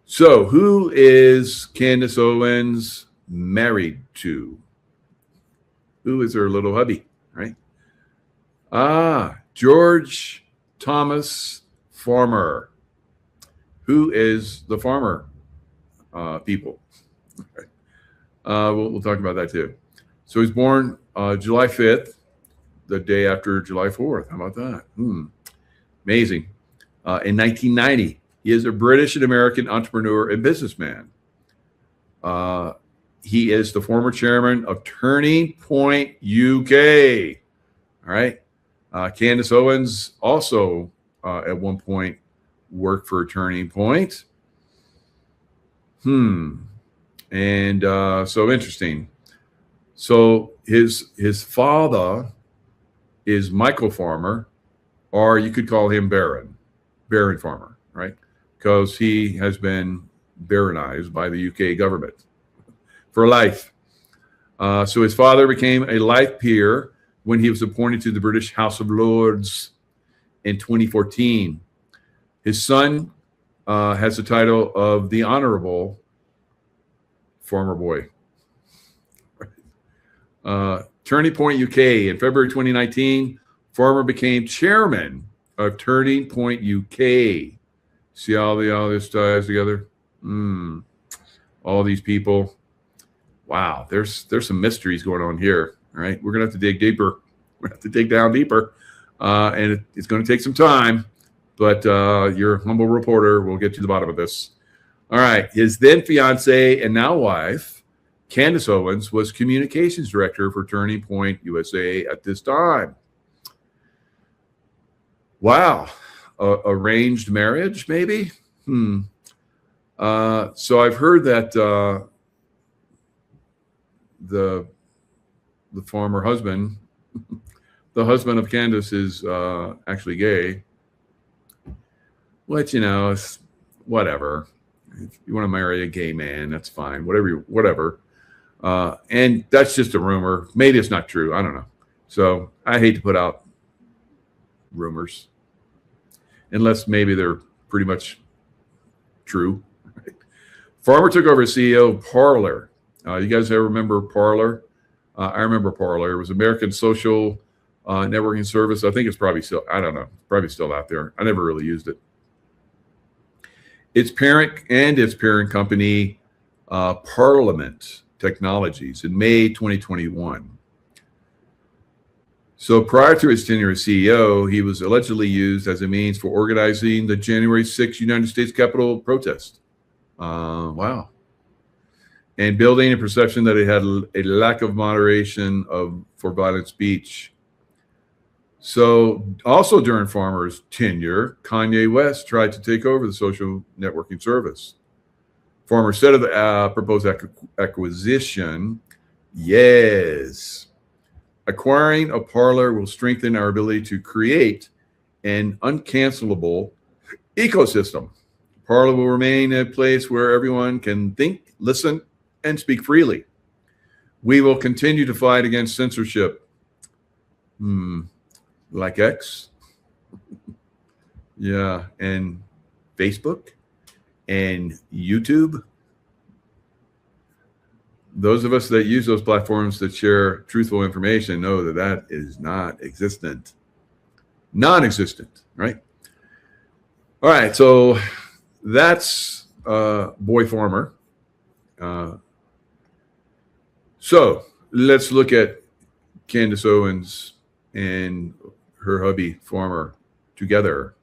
So who is Candace Owens married to? Who is her little hubby, right? George Thomas Farmer. Who is the Farmer people? We'll talk about that too. So he's born July 5th, the day after July 4th. How about that? Amazing. In 1990, he is a British and American entrepreneur and businessman. He is the former chairman of Turning Point UK. All right. Candace Owens also at one point worked for Turning Point. And so interesting. So his father is Michael Farmer, or you could call him Baron Farmer, right? Because he has been baronized by the UK government for life. So his father became a life peer when he was appointed to the British House of Lords in 2014. His son has the title of the Honorable Farmer Boy. Turning Point UK in February 2019, Farmer became chairman of Turning Point UK. See all this ties together? All these people. Wow, there's some mysteries going on here. All right, we're gonna have to dig deeper. We're gonna have to dig down deeper, and it's going to take some time. But your humble reporter will get to the bottom of this. All right, his then fiance and now wife, Candace Owens, was communications director for Turning Point USA at this time. Wow, arranged marriage, maybe? So I've heard that the former husband, the husband of Candace, is actually gay. Which, it's whatever. If you want to marry a gay man, that's fine. Whatever. And that's just a rumor. Maybe it's not true. I don't know. So I hate to put out rumors, unless maybe they're pretty much true. Farmer took over as CEO of Parler. You guys ever remember Parler? I remember Parler. It was American social networking service. I think it's probably still, I don't know, probably still out there. I never really used it. Its parent company, Parliament Technologies, in May 2021. So prior to his tenure as CEO, he was allegedly used as a means for organizing the January 6th United States Capitol protest. Wow. And building a perception that it had a lack of moderation for violent speech. So also during Farmer's tenure, Kanye West tried to take over the social networking service. Farmer said of the proposed acquisition, yes, acquiring a Parler will strengthen our ability to create an uncancelable ecosystem. Parler will remain a place where everyone can think, listen, and speak freely. We will continue to fight against censorship. Like X, yeah, and Facebook and YouTube. Those of us that use those platforms that share truthful information know that is not existent. Non-existent, right? All right, so that's Boy Farmer. So let's look at Candace Owens and her hubby Farmer together.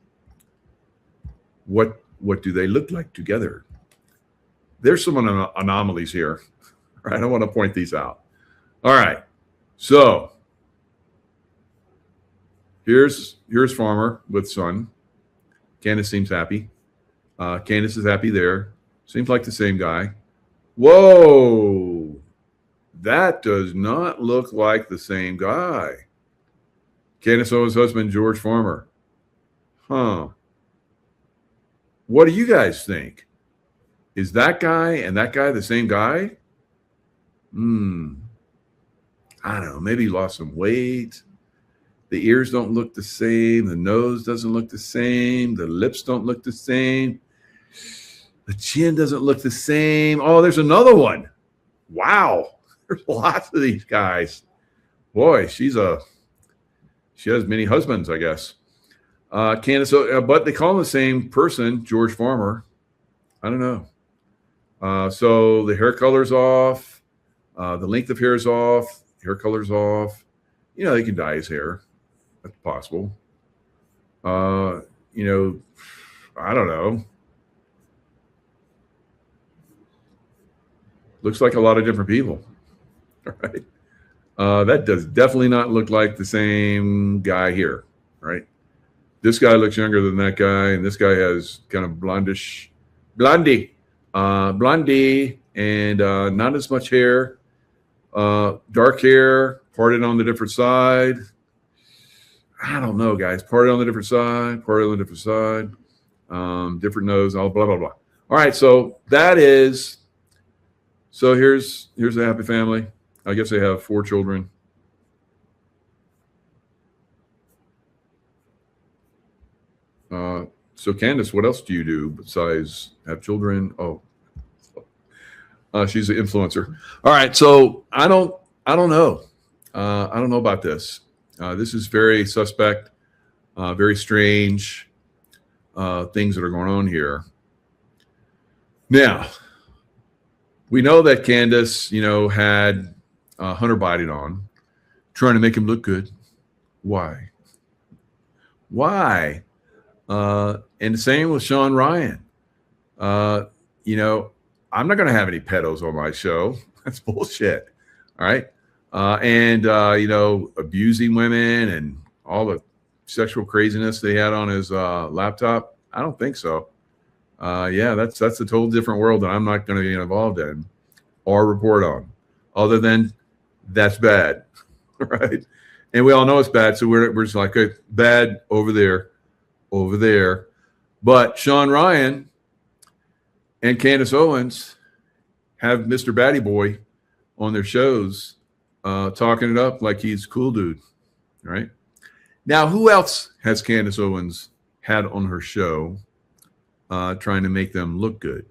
What do they look like together? There's some anomalies here, right? I want to point these out. All right, so here's Farmer with son. Candace seems happy. Candace is happy there. Seems like the same guy. Whoa, that does not look like the same guy. Candace Owens' husband, George Farmer. Huh. What do you guys think? Is that guy and that guy the same guy? I don't know. Maybe he lost some weight. The ears don't look the same. The nose doesn't look the same. The lips don't look the same. The chin doesn't look the same. Oh, there's another one. Wow. There's lots of these guys. Boy, she has many husbands, I guess. Candace, but they call him the same person, George Farmer. I don't know. So the hair color's off. The length of hair is off. Hair color's off. You know, they can dye his hair. That's possible. You know, I don't know. Looks like a lot of different people. All right. That does definitely not look like the same guy here, right? This guy looks younger than that guy, and this guy has kind of blondie, and not as much hair, dark hair, parted on the different side. I don't know, guys. Parted on the different side, different nose, all blah, blah, blah. All right, so here's a happy family. I guess they have 4 children. So Candace, what else do you do besides have children? Oh, she's an influencer. All right, so I don't know. I don't know about this. This is very suspect, very strange things that are going on here. Now, we know that Candace, had Hunter Biden on, trying to make him look good. Why? And the same with Sean Ryan. I'm not going to have any pedos on my show. That's bullshit. All right. Abusing women and all the sexual craziness they had on his laptop. I don't think so. That's a total different world that I'm not going to be involved in or report on, other than that's bad. Right. And we all know it's bad. So we're just like, okay, bad over there. But Sean Ryan and Candace Owens have Mr. Batty Boy on their shows, talking it up like he's a cool dude, right? Now, who else has Candace Owens had on her show, trying to make them look good?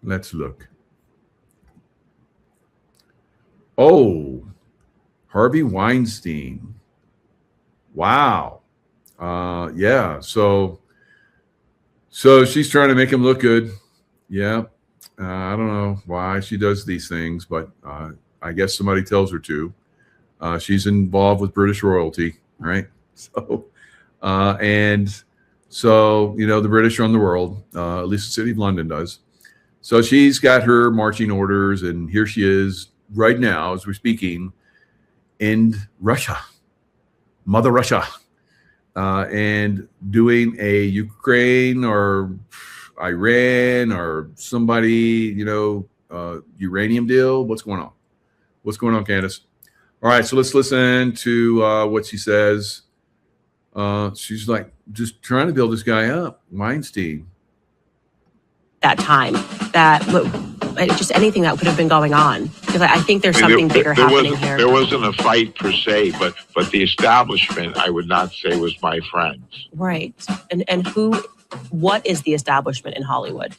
Let's look. Oh, Harvey Weinstein. Wow. So she's trying to make him look good. Yeah. I don't know why she does these things, but I guess somebody tells her to. She's involved with British royalty, right? So, the British run the world, at least the city of London does. So she's got her marching orders, and here she is right now, as we're speaking, in Russia, Mother Russia. And doing a Ukraine or Iran or somebody, uranium deal. What's going on? What's going on, Candace? All right, so let's listen to what she says. She's like just trying to build this guy up, Weinstein. That time, just anything that could have been going on, because I think there's something bigger happening here. There wasn't a fight per se, but the establishment, I would not say, was my friends. Right. And what is the establishment in Hollywood?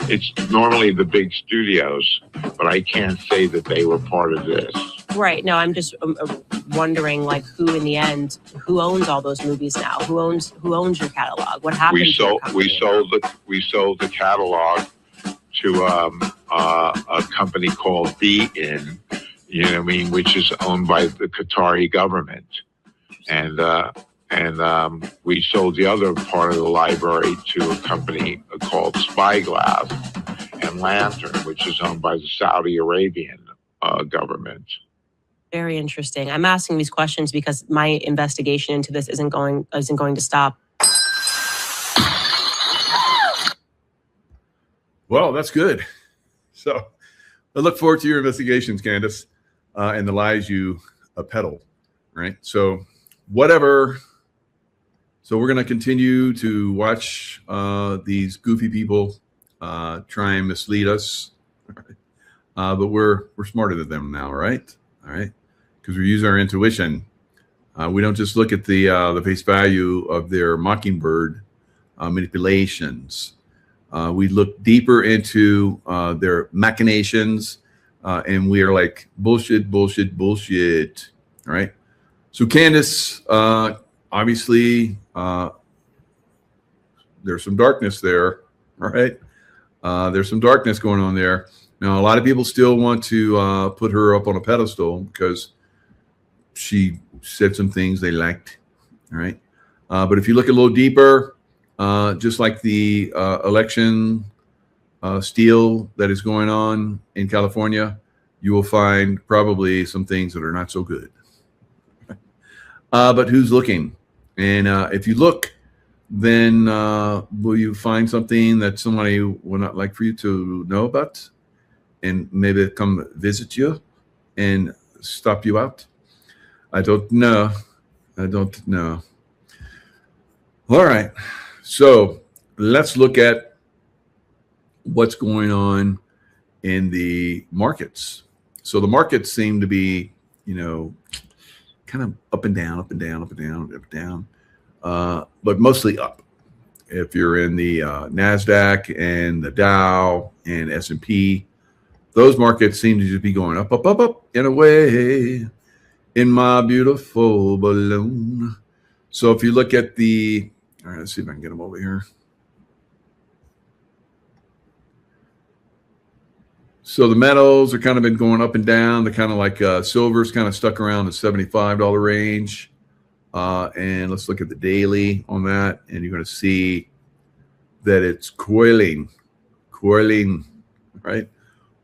It's normally the big studios, but I can't say that they were part of this. Right. No, I'm just wondering, like, who in the end, who owns all those movies now? Who owns your catalog? What happened? We sold the catalog to a company called Beacon, which is owned by the Qatari government, and we sold the other part of the library to a company called Spyglass and Lantern, which is owned by the Saudi Arabian government. Very interesting. I'm asking these questions because my investigation into this isn't going to stop. Well, that's good. So I look forward to your investigations, Candace, and the lies you peddle. right? So whatever. So we're going to continue to watch these goofy people try and mislead us. But we're smarter than them now, right? All right, because we use our intuition. We don't just look at the face value of their mockingbird manipulations. We look deeper into their machinations, and we are like bullshit, bullshit, bullshit. All right. So Candace, obviously, there's some darkness there. All right. There's some darkness going on there. Now, a lot of people still want to put her up on a pedestal because she said some things they liked. All right. But if you look a little deeper, just like the election steal that is going on in California, you will find probably some things that are not so good. But who's looking? And if you look, then will you find something that somebody would not like for you to know about and maybe come visit you and stop you out? I don't know. I don't know. All right. So let's look at what's going on in the markets. So the markets seem to be, kind of up and down, up and down, up and down, up and down, but mostly up. If you're in the NASDAQ and the Dow and S&P, those markets seem to just be going up, up, up, up, and away in my beautiful balloon. So if you look at all right, let's see if I can get them over here. So the metals are kind of been going up and down. They're kind of like silver's kind of stuck around the $75 range. And let's look at the daily on that. And you're going to see that it's coiling, right?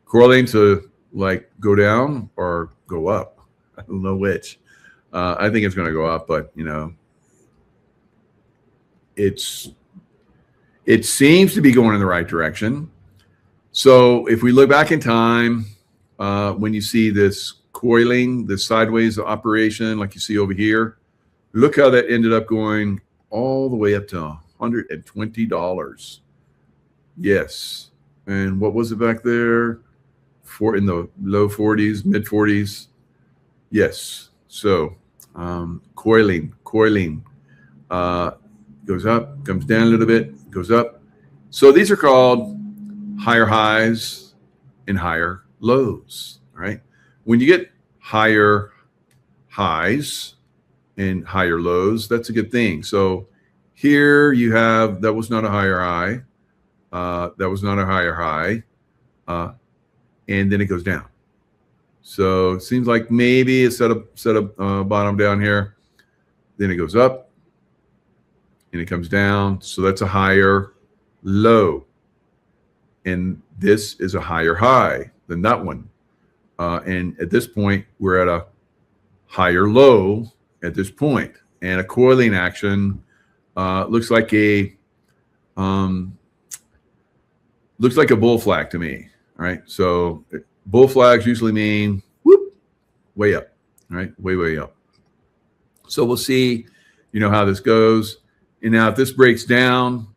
Coiling to like go down or go up. I don't know which. I think it's going to go up, but it seems to be going in the right direction. So if we look back in time, when you see this coiling, this sideways operation, like you see over here, look how that ended up going all the way up to $120. Yes. And what was it back there? In the low 40s, mid 40s. Yes. So coiling, goes up, comes down a little bit, goes up. So these are called higher highs and higher lows, right? When you get higher highs and higher lows, that's a good thing. So here you have, that was not a higher high. That was not a higher high. And then it goes down. So it seems like maybe it set up bottom down here. Then it goes up and it comes down. So that's a higher low. And this is a higher high than that one. And at this point, we're at a higher low at this point. And a coiling action looks like a bull flag to me. All right. So bull flags usually mean whoop, way up, right? Way up. So we'll see, how this goes. And now if this breaks down,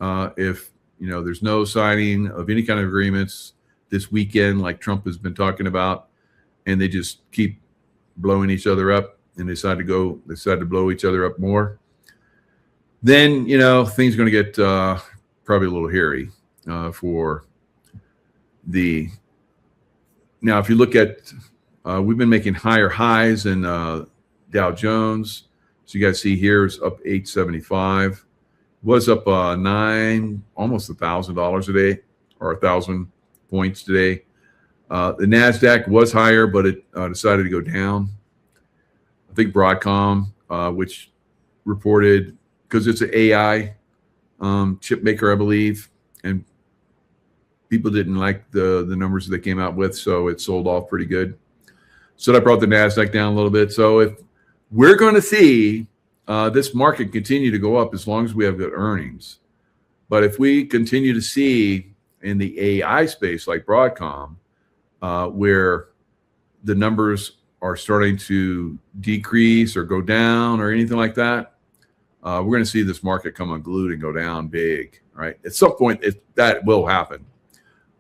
if there's no signing of any kind of agreements this weekend, like Trump has been talking about, and they just keep blowing each other up and decide to blow each other up more, then, things are going to get probably a little hairy for now, if you look at, we've been making higher highs in Dow Jones. So you guys see here is up 875. Was up almost $1,000 a day, or 1,000 points today. The NASDAQ was higher, but it decided to go down. I think Broadcom, which reported, because it's an AI chip maker, I believe, and people didn't like the numbers that they came out with, so it sold off pretty good. So that brought the NASDAQ down a little bit. So if we're going to see this market continue to go up as long as we have good earnings. But if we continue to see in the AI space like Broadcom, where the numbers are starting to decrease or go down or anything like that, we're going to see this market come unglued and go down big, right? At some point, that will happen.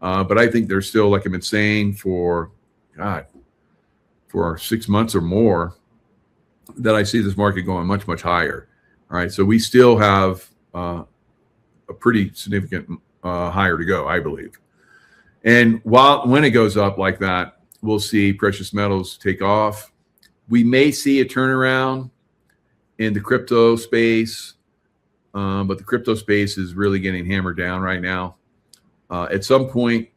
But I think there's still, like I've been saying for 6 months or more, that I see this market going much, much higher. All right. So we still have a pretty significant higher to go, I believe. And when it goes up like that, we'll see precious metals take off. We may see a turnaround in the crypto space, but the crypto space is really getting hammered down right now. At some point,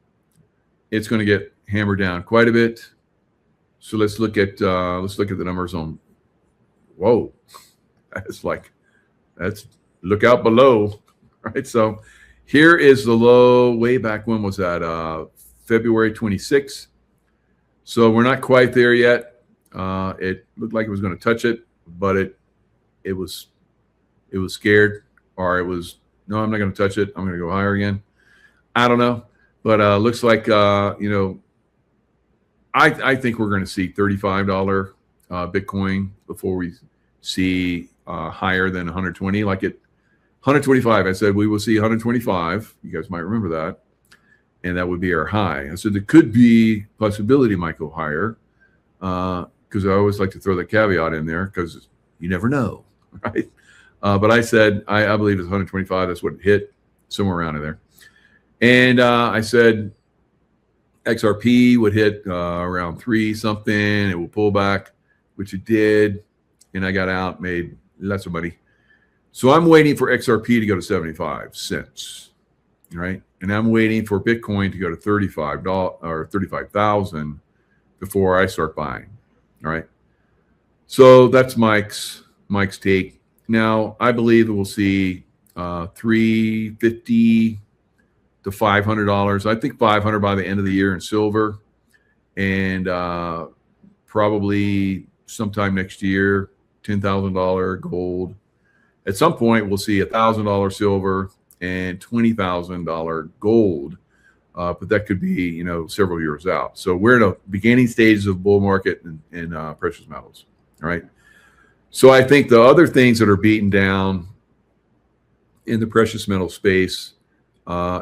it's going to get hammered down quite a bit. So let's look at the numbers on. Whoa, that's look out below, right? So here is the low way back. When was that? February 26th. So we're not quite there yet. It looked like it was going to touch it, but it was scared, or it was, no, I'm not going to touch it. I'm going to go higher again. I don't know, but looks like I think we're going to see $35 Bitcoin before we see higher than 120. Like at 125, I said we will see 125. You guys might remember that, and that would be our high. I said there could be possibility might go higher, because I always like to throw the caveat in there because you never know, right? But I said I believe it's 125. That's what it hit, somewhere around in there. And I said XRP would hit around 3 something. It will pull back, which it did. And I got out, made lots of money. So I'm waiting for XRP to go to 75 cents, right? And I'm waiting for Bitcoin to go to $35 or 35,000 before I start buying, all right? So that's Mike's take. Now, I believe that we'll see $350 to $500. I think $500 by the end of the year in silver, and probably sometime next year, $10,000 gold. At some point, we'll see $1,000 silver and $20,000 gold, but that could be several years out. So we're in the beginning stages of bull market in precious metals. All right. So I think the other things that are beaten down in the precious metal space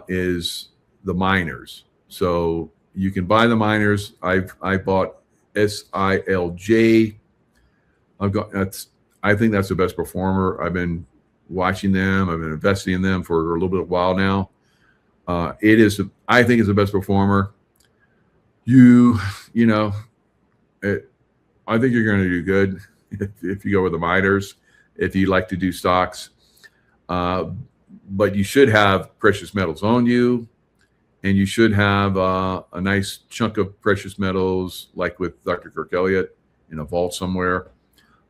is the miners. So you can buy the miners. I bought SILJ. I think that's the best performer. I've been watching them. I've been investing in them for a little bit of a while now. I think it's the best performer. I think you're going to do good if you go with the miners, if you like to do stocks. But you should have precious metals on you, and you should have a nice chunk of precious metals, like with Dr. Kirk Elliott, in a vault somewhere,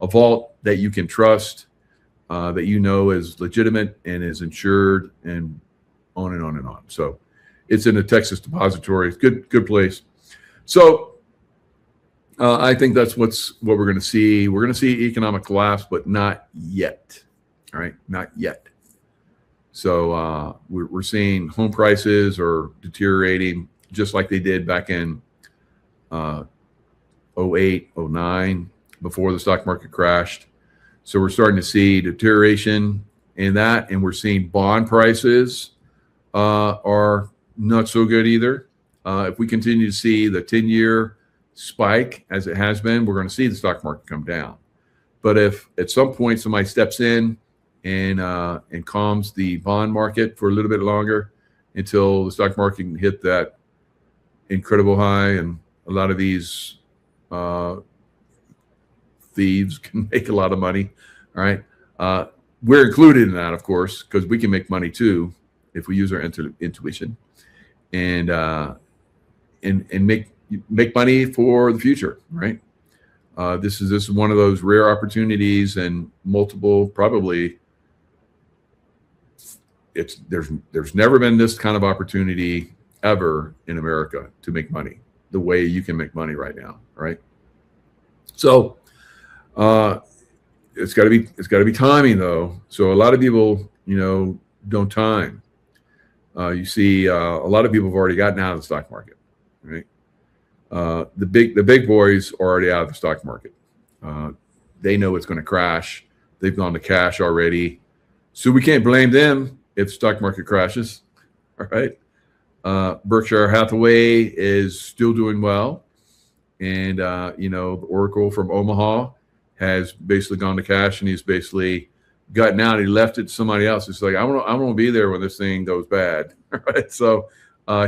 a vault that you can trust, that is legitimate and is insured, and on and on and on. So it's in the Texas Depository. It's good place. So I think that's what we're going to see. We're going to see economic collapse, but not yet. All right, not yet. So we're seeing home prices are deteriorating just like they did back in 08, 09, before the stock market crashed. So we're starting to see deterioration in that, and we're seeing bond prices are not so good either. If we continue to see the 10-year spike as it has been, we're going to see the stock market come down. But if at some point somebody steps in and calms the bond market for a little bit longer until the stock market can hit that incredible high, and a lot of these thieves can make a lot of money. All right. We're included in that, of course, because we can make money too if we use our intuition and make money for the future. Right. This is one of those rare opportunities, and multiple, probably there's never been this kind of opportunity ever in America to make money the way you can make money right now. Right. So it's got to be timing though. So a lot of people, don't time. You see, a lot of people have already gotten out of the stock market, right? The big boys are already out of the stock market. They know it's going to crash. They've gone to cash already. So we can't blame them if the stock market crashes. All right. Berkshire Hathaway is still doing well. And, the Oracle from Omaha has basically gone to cash, and he's basically gotten out. He left it to somebody else. It's like, I want to be there when this thing goes bad. Right. So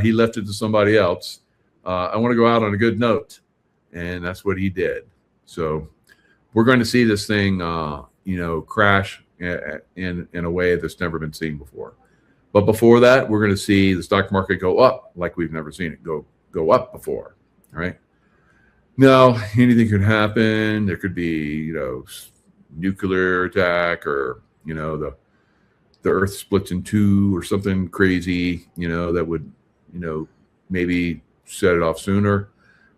he left it to somebody else. I want to go out on a good note. And that's what he did. So we're going to see this thing, crash in a way that's never been seen before. But before that, we're going to see the stock market go up like we've never seen it go up before. All right. Now, anything could happen. There could be, nuclear attack, or, the earth splits in two or something crazy, that would, maybe set it off sooner.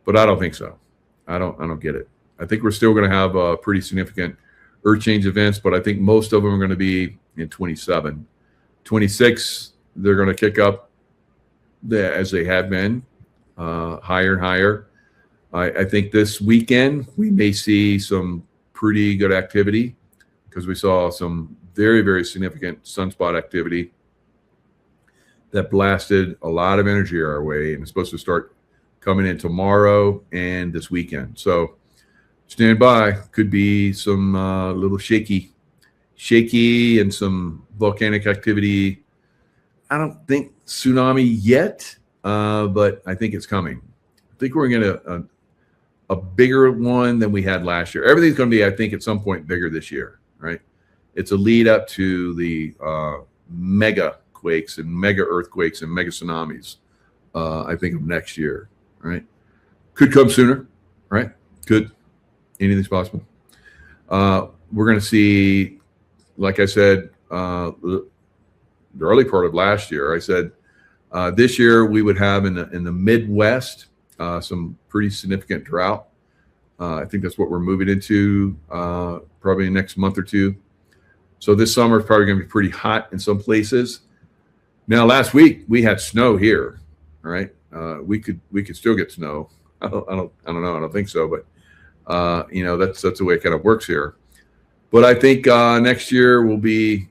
But I don't think so. I don't get it. I think we're still going to have pretty significant earth change events, but I think most of them are going to be in 27. 26, they're going to kick up as they have been, higher and higher. I think this weekend we may see some pretty good activity, because we saw some very, very significant sunspot activity that blasted a lot of energy our way, and it's supposed to start coming in tomorrow and this weekend. So stand by. Could be some little shaky and some volcanic activity. I don't think tsunami yet, but I think it's coming. I think we're going to a bigger one than we had last year. Everything's going to be, I think, at some point bigger this year, right? It's a lead up to the mega quakes and mega earthquakes and mega tsunamis, I think, of next year, right? Could come sooner, right? Could. Anything's possible. We're going to see, like I said, the early part of last year, I said this year we would have in the Midwest some pretty significant drought. I think that's what we're moving into probably in the next month or two. So this summer is probably going to be pretty hot in some places. Now, last week we had snow here. All right, we could still get snow. I don't know. I don't think so, but that's the way it kind of works here. But I think next year will be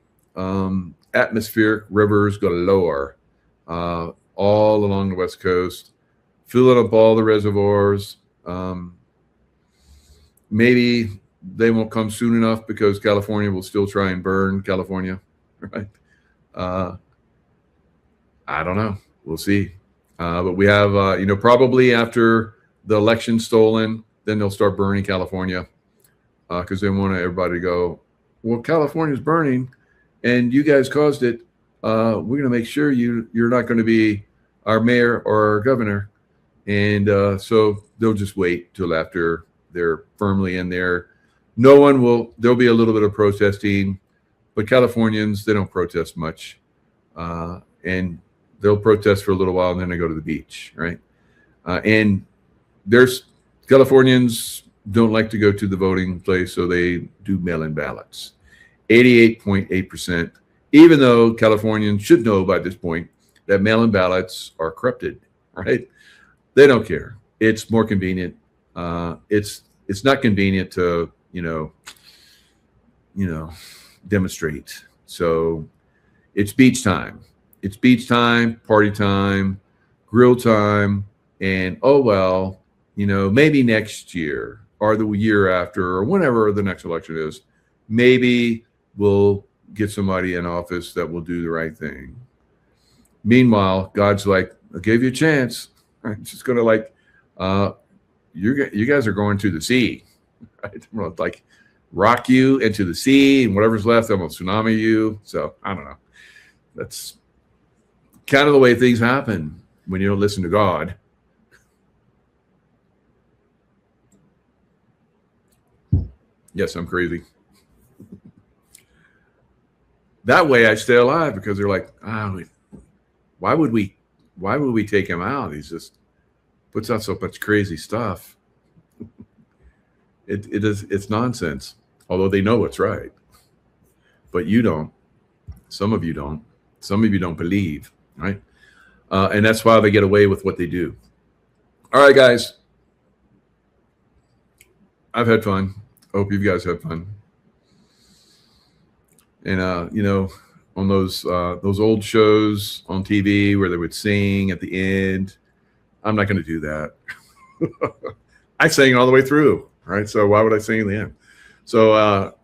atmospheric rivers galore all along the West Coast, filling up all the reservoirs. Maybe they won't come soon enough because California will still try and burn California, right? I don't know. We'll see. But we have, probably after the election's stolen, then they'll start burning California because they want everybody to go, well, California's burning and you guys caused it. We're going to make sure you're not going to be our mayor or our governor. And so they'll just wait till after they're firmly in there. There'll be a little bit of protesting, but Californians, they don't protest much. And they'll protest for a little while and then they go to the beach, right? And Californians don't like to go to the voting place, so they do mail-in ballots. 88.8%, even though Californians should know by this point that mail-in ballots are corrupted, right? They don't care. It's more convenient. It's not convenient to, demonstrate. So it's beach time. It's beach time, party time, grill time, and maybe next year or the year after or whenever the next election is, maybe we'll get somebody in office that will do the right thing. Meanwhile, God's like, I gave you a chance. I'm just going to you guys are going to the sea. Right? I'm going to rock you into the sea, and whatever's left, I'm going to tsunami you. So I don't know. That's kind of the way things happen when you don't listen to God. Yes, I'm crazy. That way I stay alive because they're like, why would we take him out? He's just puts out so much crazy stuff. It's nonsense. Although they know what's right. But you don't. Some of you don't. Some of you don't believe, right? And that's why they get away with what they do. All right, guys. I've had fun. Hope you guys have fun. And you know, on those old shows on TV where they would sing at the end, I'm not going to do that. I sang all the way through, right? So why would I sing in the end? So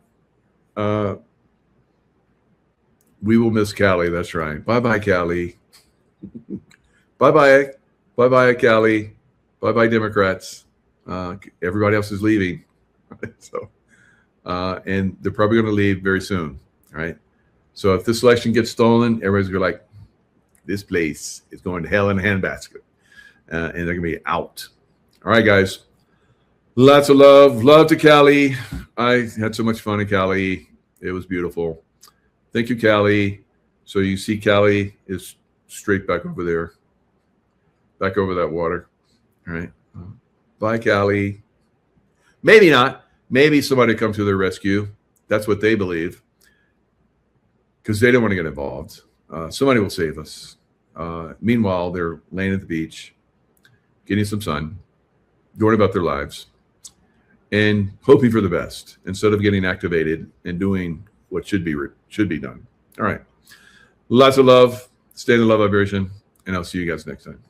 we will miss Callie. That's right. Bye bye, Callie. Bye bye. Bye bye, Callie. Bye bye, Democrats. Everybody else is leaving. So, and they're probably going to leave very soon. Right. So if this election gets stolen, everybody's going to be like, this place is going to hell in a handbasket. And they're going to be out. All right, guys. Lots of love. Love to Callie. I had so much fun in Cali. It was beautiful. Thank you, Callie. So you see Callie is straight back over there. Back over that water. All right. Bye, Callie. Maybe not. Maybe somebody come to their rescue. That's what they believe. Because they don't want to get involved. Somebody will save us. Meanwhile, they're laying at the beach, getting some sun, going about their lives, and hoping for the best instead of getting activated and doing what should be done. All right. Lots of love. Stay in the love vibration, and I'll see you guys next time.